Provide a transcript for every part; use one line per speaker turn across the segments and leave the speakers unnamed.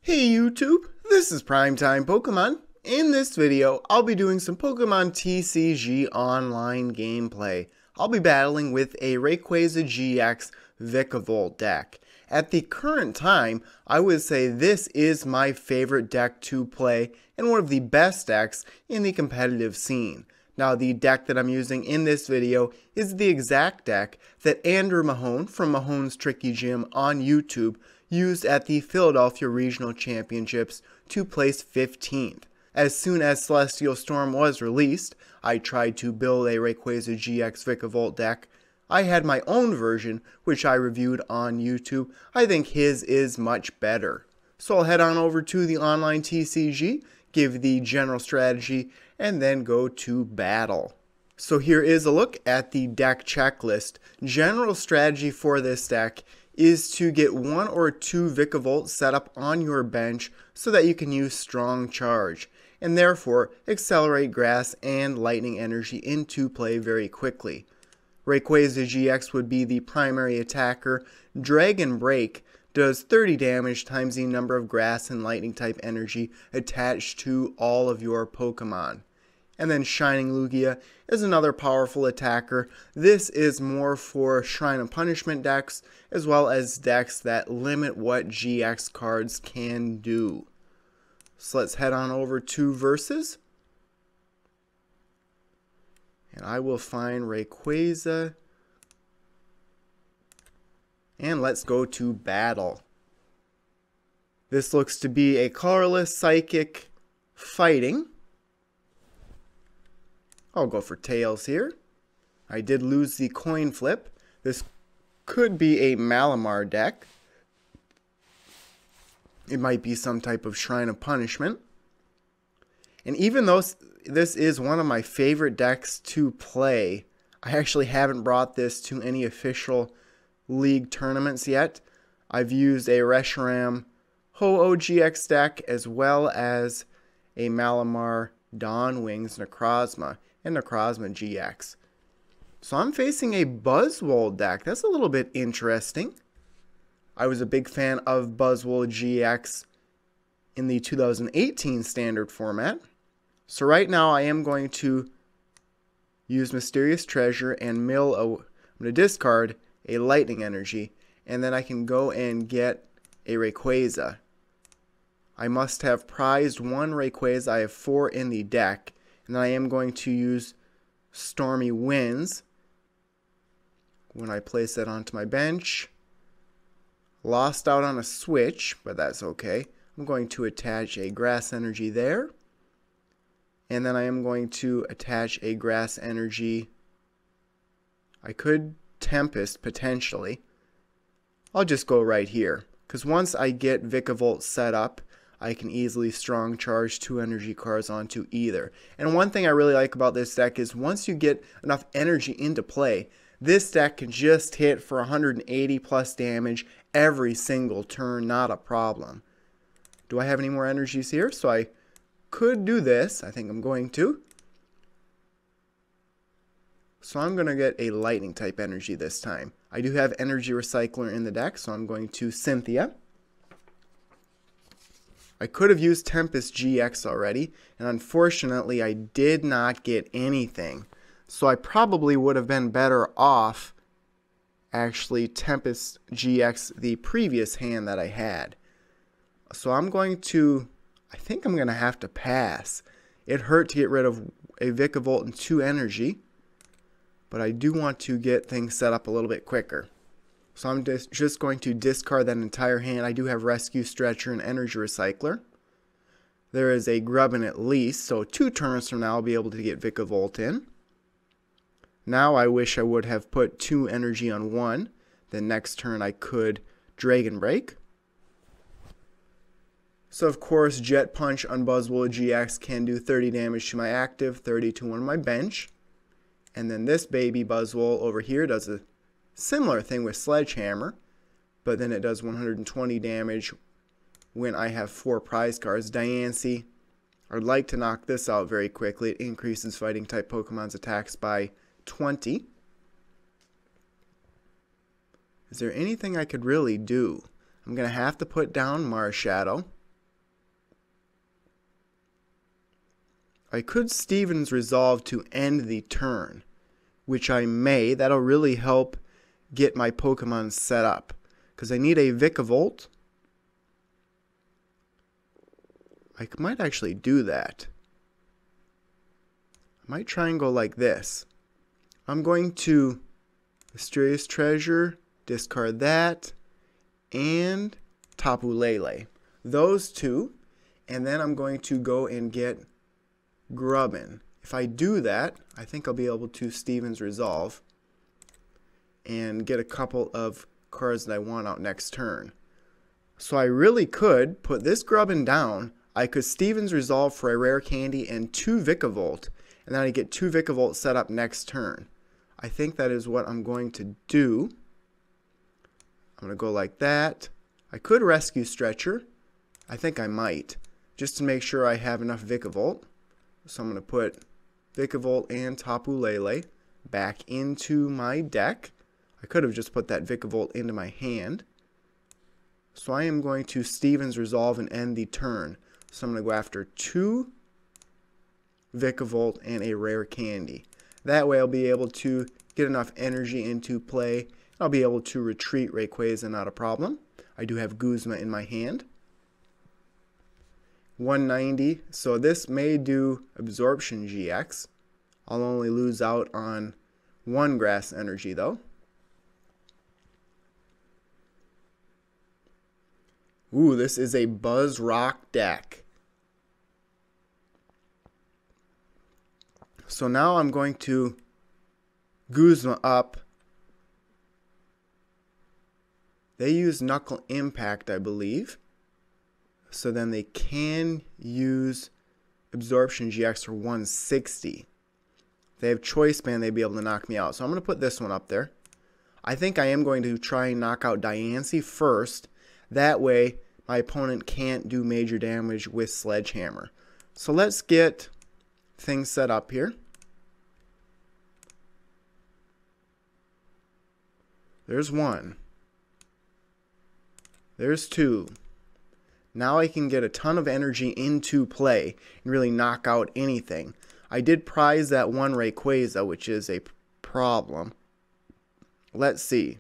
Hey YouTube, this is PrimetimePokemon. In this video, I'll be doing some Pokemon TCG Online gameplay. I'll be battling with a Rayquaza GX Vikavolt deck. At the current time, I would say this is my favorite deck to play and one of the best decks in the competitive scene. Now, the deck that I'm using in this video is the exact deck that Andrew Mahone from Mahone's Tricky Gym on YouTube used at the Philadelphia Regional Championships to place 15th. As soon as Celestial Storm was released, I tried to build a Rayquaza GX Vikavolt deck. I had my own version, which I reviewed on YouTube. I think his is much better. So I'll head on over to the online TCG, give the general strategy, and then go to battle. So here is a look at the deck checklist. General strategy for this deck is to get one or two Vikavolt set up on your bench so that you can use Strong Charge, and therefore accelerate Grass and Lightning Energy into play very quickly. Rayquaza GX would be the primary attacker. Dragon Break does 30 damage times the number of Grass and Lightning type energy attached to all of your Pokemon. And then Shining Lugia is another powerful attacker. This is more for Shrine of Punishment decks, as well as decks that limit what GX cards can do. So let's head on over to Versus. And I will find Rayquaza. And let's go to battle. This looks to be a colorless Psychic fighting. I'll go for Tails here. I did lose the coin flip. This could be a Malamar deck. It might be some type of Shrine of Punishment. And even though this is one of my favorite decks to play, I actually haven't brought this to any official league tournaments yet. I've used a Reshiram Ho-Oh GX deck as well as a Malamar Dawnwings Necrozma and Necrozma GX. So I'm facing a Buzzwole deck. That's a little bit interesting. I was a big fan of Buzzwole GX in the 2018 standard format. So right now I am going to use Mysterious Treasure and I'm going to discard a Lightning Energy, and then I can go and get a Rayquaza. I must have prized one Rayquaza. I have 4 in the deck. And then I am going to use Stormy Winds when I place that onto my bench. Lost out on a switch, but that's okay. I'm going to attach a Grass Energy there. And then I am going to attach a Grass Energy. I could Tempest potentially. I'll just go right here, because once I get Vikavolt set up, I can easily Strong Charge 2 energy cards onto either. And one thing I really like about this deck is once you get enough energy into play, this deck can just hit for 180 plus damage every single turn, not a problem. Do I have any more energies here? So I could do this. I think I'm going to. So I'm going to get a Lightning type energy this time. I do have Energy Recycler in the deck, so I'm going to Cynthia. I could have used Tempest GX already, and unfortunately I did not get anything. So I probably would have been better off actually Tempest GX the previous hand that I had. So I'm going to, I think I'm going to have to pass. It hurt to get rid of a Vikavolt and 2 energy, but I do want to get things set up a little bit quicker. So I'm just going to discard that entire hand. I do have Rescue Stretcher and Energy Recycler. There is a Grubbin at least, so 2 turns from now I'll be able to get Vikavolt in. Now I wish I would have put 2 energy on 1. Then next turn I could Dragon Break. So of course Jet Punch on Buzzwole GX can do 30 damage to my active, 30 to one of my bench. And then this baby Buzzwole over here does a similar thing with Sledgehammer, but then it does 120 damage when I have 4 prize cards. Diancie, I'd like to knock this out very quickly. It increases fighting type Pokemon's attacks by 20. Is there anything I could really do? I'm going to have to put down Marshadow. I could Steven's Resolve to end the turn, which I may. That'll really help get my Pokemon set up, because I need a Vikavolt. I might actually do that. I might try and go like this. I'm going to Mysterious Treasure, discard that, and Tapu Lele. Those two, and then I'm going to go and get Grubbin. If I do that, I think I'll be able to Steven's Resolve and get a couple of cards that I want out next turn. So I really could put this Grubbin down. I could Steven's Resolve for a rare candy and 2 Vikavolt, and then I get 2 Vikavolt set up next turn. I think that is what I'm going to do. I'm going to go like that. I could Rescue Stretcher. I think I might, just to make sure I have enough Vikavolt. So I'm going to put Vikavolt and Tapu Lele back into my deck. I could have just put that Vikavolt into my hand. So I am going to Steven's Resolve and end the turn. So I'm going to go after 2 Vikavolt and a rare candy. That way I'll be able to get enough energy into play. I'll be able to retreat Rayquaza, not a problem. I do have Guzma in my hand. 190, so this may do Absorption GX. I'll only lose out on 1 grass energy though. Ooh, this is a Buzzrock deck. So now I'm going to Guzma up. They use Knuckle Impact, I believe. So then they can use Absorption GX for 160. If they have Choice Band, they'd be able to knock me out. So I'm going to put this one up there. I think I am going to try and knock out Diancie first. That way, my opponent can't do major damage with Sledgehammer. So let's get things set up here. There's 1. There's 2. Now I can get a ton of energy into play and really knock out anything. I did prize that 1 Rayquaza, which is a problem. Let's see.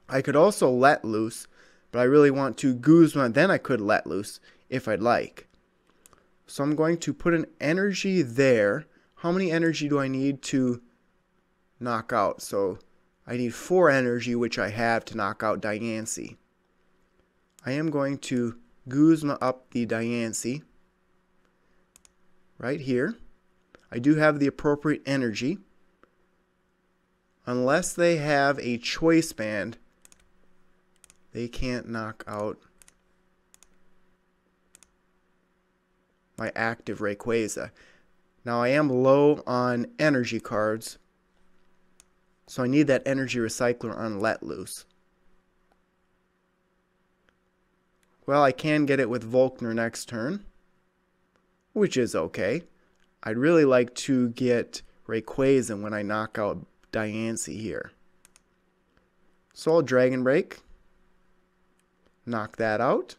I could also let loose, but I really want to Guzma, then I could let loose if I'd like. So I'm going to put an energy there. How many energy do I need to knock out? So I need 4 energy, which I have to knock out Diancie. I am going to Guzma up the Diancie right here. I do have the appropriate energy. Unless they have a Choice Band, they can't knock out my active Rayquaza. Now I am low on energy cards, so I need that energy recycler on Let Loose. Well, I can get it with Volkner next turn, which is okay. I'd really like to get Rayquaza when I knock out Diancie here. So I'll Dragon Break. Knock that out.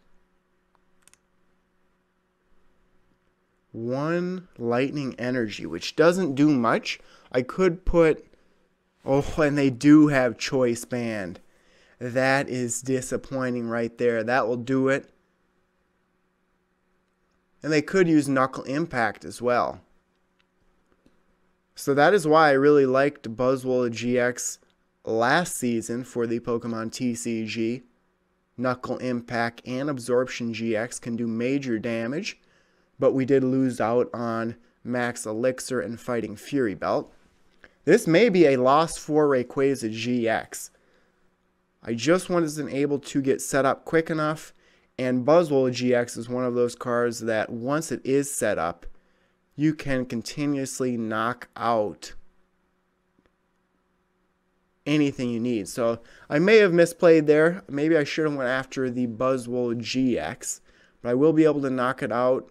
1 Lightning Energy, which doesn't do much. I could put... Oh, and they do have Choice Band. That is disappointing right there. That will do it. And they could use Knuckle Impact as well. So that is why I really liked Buzzwole GX last season for the Pokemon TCG. Knuckle Impact and Absorption GX can do major damage, but we did lose out on Max Elixir and Fighting Fury Belt. This may be a loss for Rayquaza GX. I just wasn't able to get set up quick enough, and Buzzwole GX is one of those cards that once it is set up, you can continuously knock out anything you need. So I may have misplayed there. Maybe I should have went after the Buzzwole GX, but I will be able to knock it out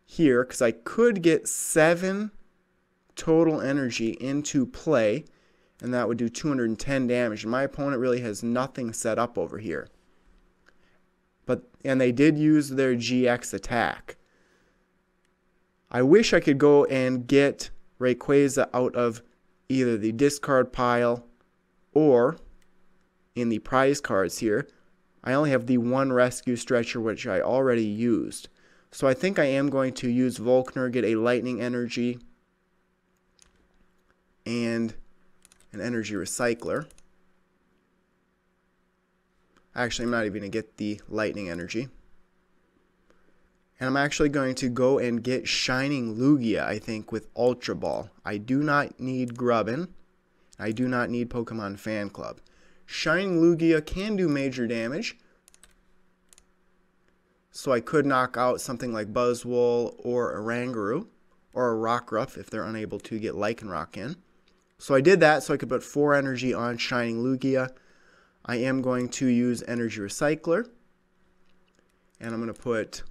here because I could get 7 total energy into play, and that would do 210 damage. And my opponent really has nothing set up over here. And they did use their GX attack. I wish I could go and get Rayquaza out of either the discard pile or in the prize cards here. I only have the one rescue stretcher, which I already used. So I think I am going to use Volkner, get a lightning energy and an energy recycler. Actually, I'm not even going to get the lightning energy. And I'm actually going to go and get Shining Lugia, I think, with Ultra Ball. I do not need Grubbin. I do not need Pokemon Fan Club. Shining Lugia can do major damage. So I could knock out something like Buzzwole or a Rangaroo or a Rockruff if they're unable to get Lycanroc in. So I did that so I could put 4 energy on Shining Lugia. I am going to use Energy Recycler. And I'm going to put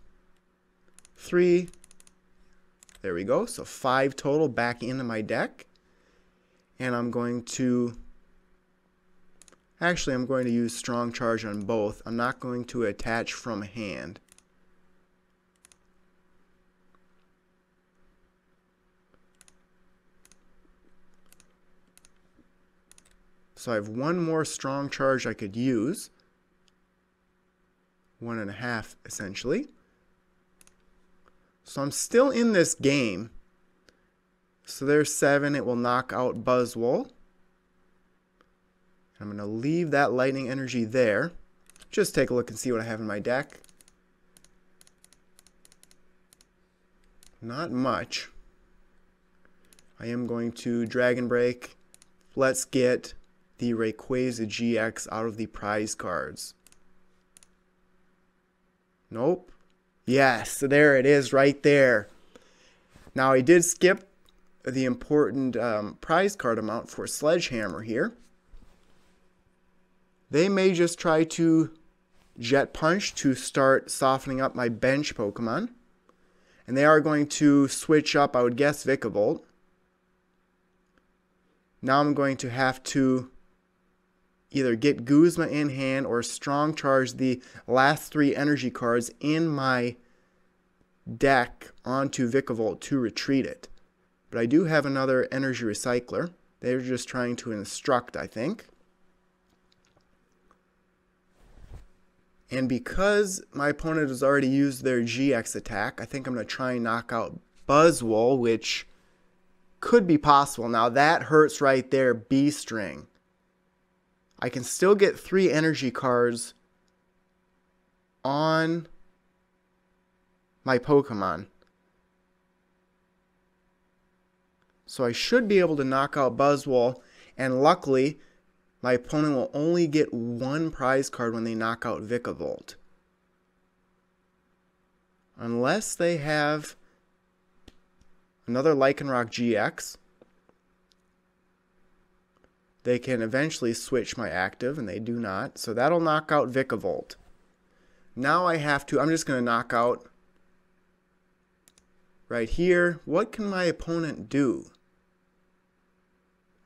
3. There we go. So 5 total back into my deck. And I'm going to... Actually, I'm going to use Strong Charge on both. I'm not going to attach from hand. So I have one more Strong Charge I could use. 1.5 essentially. So I'm still in this game. So there's 7. It will knock out Buzzwole. I'm going to leave that lightning energy there. Just take a look and see what I have in my deck. Not much. I am going to Dragon Break. Let's get the Rayquaza GX out of the prize cards. Nope. Yes, there it is right there. Now I did skip the important prize card amount for Sledgehammer here. They may just try to Jet Punch to start softening up my bench Pokemon. And they are going to switch up, I would guess, Vikavolt. Now I'm going to have to either get Guzma in hand or Strong Charge the last 3 energy cards in my deck onto Vikavolt to retreat it. But I do have another energy recycler. They're just trying to instruct, I think. And because my opponent has already used their GX attack, I think I'm going to try and knock out Buzzwole, which could be possible. Now that hurts right there, B-String. I can still get 3 energy cards on my Pokemon. So I should be able to knock out Buzzwole, and luckily my opponent will only get 1 prize card when they knock out Vikavolt. Unless they have another Lycanroc GX. They can eventually switch my active, and they do not. So that'll knock out Vikavolt. Now I have to, I'm just going to knock out right here. What can my opponent do?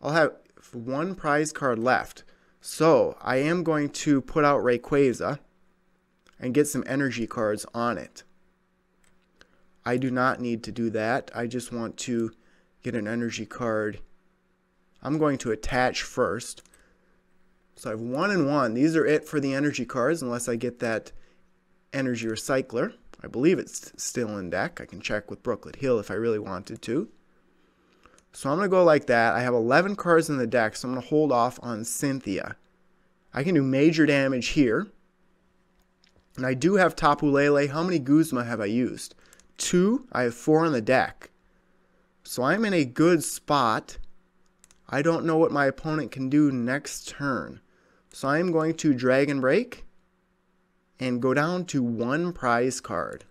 I'll have 1 prize card left. So I am going to put out Rayquaza and get some energy cards on it. I do not need to do that. I just want to get an energy card. I'm going to attach first. So I have 1 and 1. These are it for the energy cards unless I get that energy recycler. I believe it's still in deck. I can check with Brooklet Hill if I really wanted to. So I'm going to go like that. I have 11 cards in the deck, so I'm going to hold off on Cynthia. I can do major damage here. And I do have Tapu Lele. How many Guzma have I used? 2. I have 4 in the deck. So I'm in a good spot. I don't know what my opponent can do next turn. So I'm going to Dragon Break and go down to 1 prize card.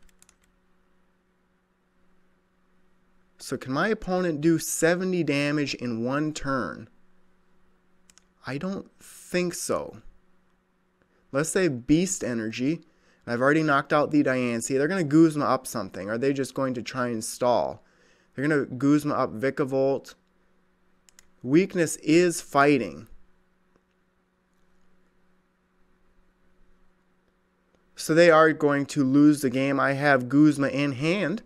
So can my opponent do 70 damage in 1 turn? I don't think so. Unless they have Beast Energy. I've already knocked out the Diancie. They're going to Guzma up something. Are they just going to try and stall? They're going to Guzma up Vikavolt. Weakness is fighting. So they are going to lose the game. I have Guzma in hand.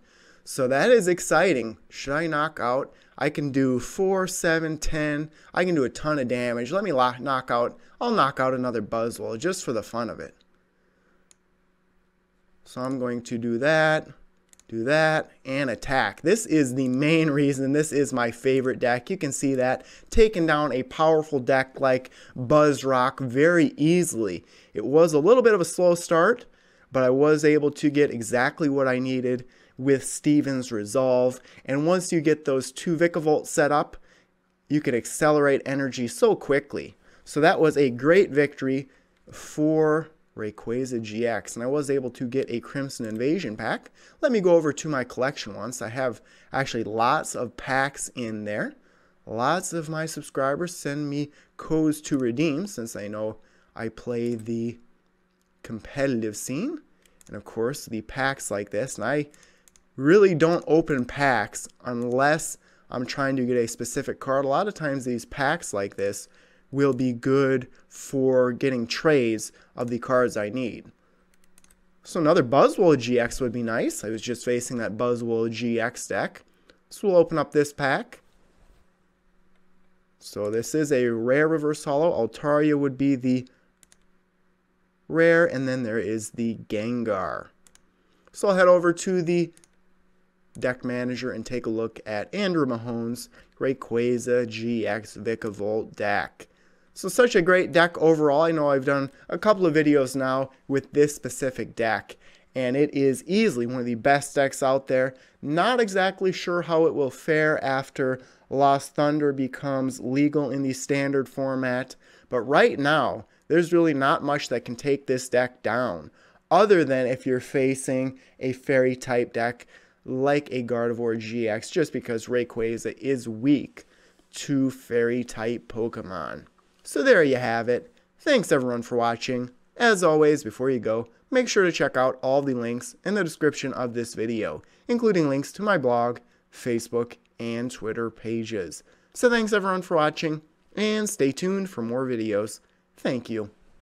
So that is exciting. Should I knock out? I can do 4, 7, 10. I can do a ton of damage. Let me knock out. I'll knock out another Buzzwole just for the fun of it. So I'm going to do that, and attack. This is the main reason this is my favorite deck. You can see that taking down a powerful deck like Buzzrock very easily. It was a little bit of a slow start, but I was able to get exactly what I needed with Steven's Resolve. And once you get those 2 Vikavolt set up, you can accelerate energy so quickly. So that was a great victory for Rayquaza GX, and I was able to get a Crimson Invasion pack. Let me go over to my collection once. I have actually lots of packs in there. Lots of my subscribers send me codes to redeem since they know I play the competitive scene. And of course, the packs like this, and I really don't open packs unless I'm trying to get a specific card. A lot of times these packs like this will be good for getting trades of the cards I need. So another Buzzwole GX would be nice. I was just facing that Buzzwole GX deck. So we'll open up this pack. So this is a rare reverse holo. Altaria would be the rare, and then there is the Gengar. So I'll head over to the deck manager and take a look at Andrew Mahone's Rayquaza GX Vikavolt deck. So such a great deck overall. I know I've done a couple of videos now with this specific deck, and it is easily one of the best decks out there. Not exactly sure how it will fare after Lost Thunder becomes legal in the standard format, but right now there's really not much that can take this deck down, other than if you're facing a fairy type deck like a Gardevoir GX, just because Rayquaza is weak to fairy type Pokemon. So there you have it. Thanks everyone for watching. As always, before you go, make sure to check out all the links in the description of this video, including links to my blog, Facebook, and Twitter pages. So thanks everyone for watching, and stay tuned for more videos. Thank you.